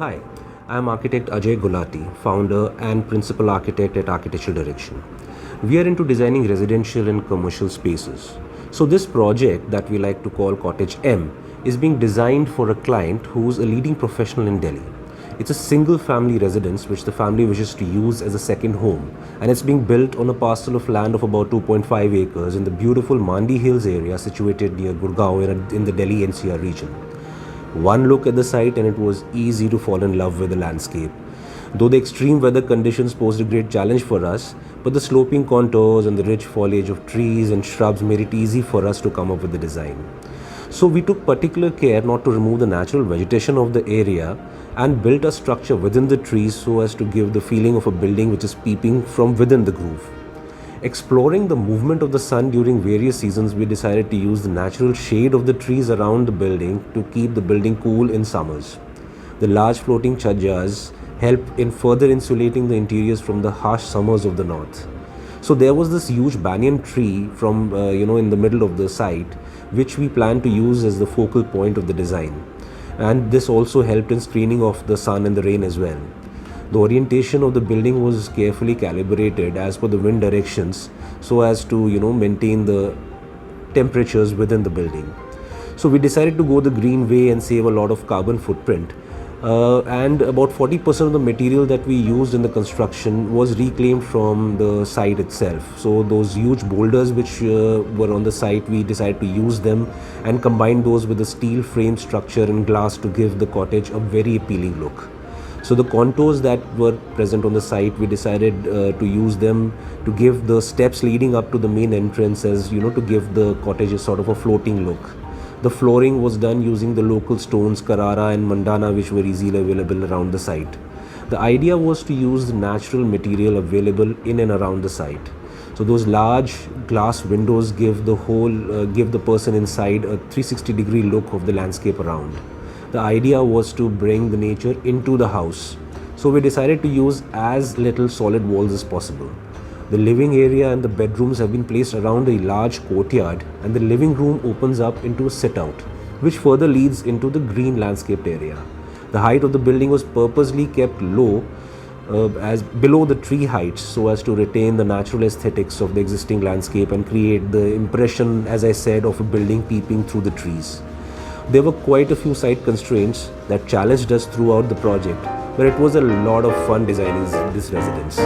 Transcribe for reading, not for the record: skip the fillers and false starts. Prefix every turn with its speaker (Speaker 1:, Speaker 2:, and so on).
Speaker 1: Hi, I am architect Ajay Gulati, founder and principal architect at Architectural Direction. We are into designing residential and commercial spaces. So, this project that we like to call Cottage M is being designed for a client who's a leading professional in Delhi. It's a single family residence which the family wishes to use as a second home, and it's being built on a parcel of land of about 2.5 acres in the beautiful Mandi Hills area situated near Gurgaon in the Delhi NCR region. One look at the site and it was easy to fall in love with the landscape. Though the extreme weather conditions posed a great challenge for us, but the sloping contours and the rich foliage of trees and shrubs made it easy for us to come up with the design. So we took particular care not to remove the natural vegetation of the area and built a structure within the trees so as to give the feeling of a building which is peeping from within the groove. Exploring the movement of the sun during various seasons, we decided to use the natural shade of the trees around the building to keep the building cool in summers. The large floating chajjas help in further insulating the interiors from the harsh summers of the north. So there was this huge banyan tree from in the middle of the site, which we planned to use as the focal point of the design, and this also helped in screening off the sun and the rain as well. The orientation of the building was carefully calibrated as per the wind directions so as to maintain the temperatures within the building. So we decided to go the green way and save a lot of carbon footprint. And about 40% of the material that we used in the construction was reclaimed from the site itself. So those huge boulders which were on the site, we decided to use them and combine those with the steel frame structure and glass to give the cottage a very appealing look. So the contours that were present on the site, we decided to use them to give the steps leading up to the main entrance as to give the cottage a sort of a floating look. The flooring was done using the local stones, Carrara and Mandana, which were easily available around the site. The idea was to use the natural material available in and around the site. So those large glass windows give the person inside a 360-degree look of the landscape around. The idea was to bring the nature into the house. So we decided to use as little solid walls as possible. The living area and the bedrooms have been placed around a large courtyard, and the living room opens up into a sit-out, which further leads into the green landscaped area. The height of the building was purposely kept low as below the tree heights so as to retain the natural aesthetics of the existing landscape and create the impression, as I said, of a building peeping through the trees. There were quite a few site constraints that challenged us throughout the project, but it was a lot of fun designing this residence.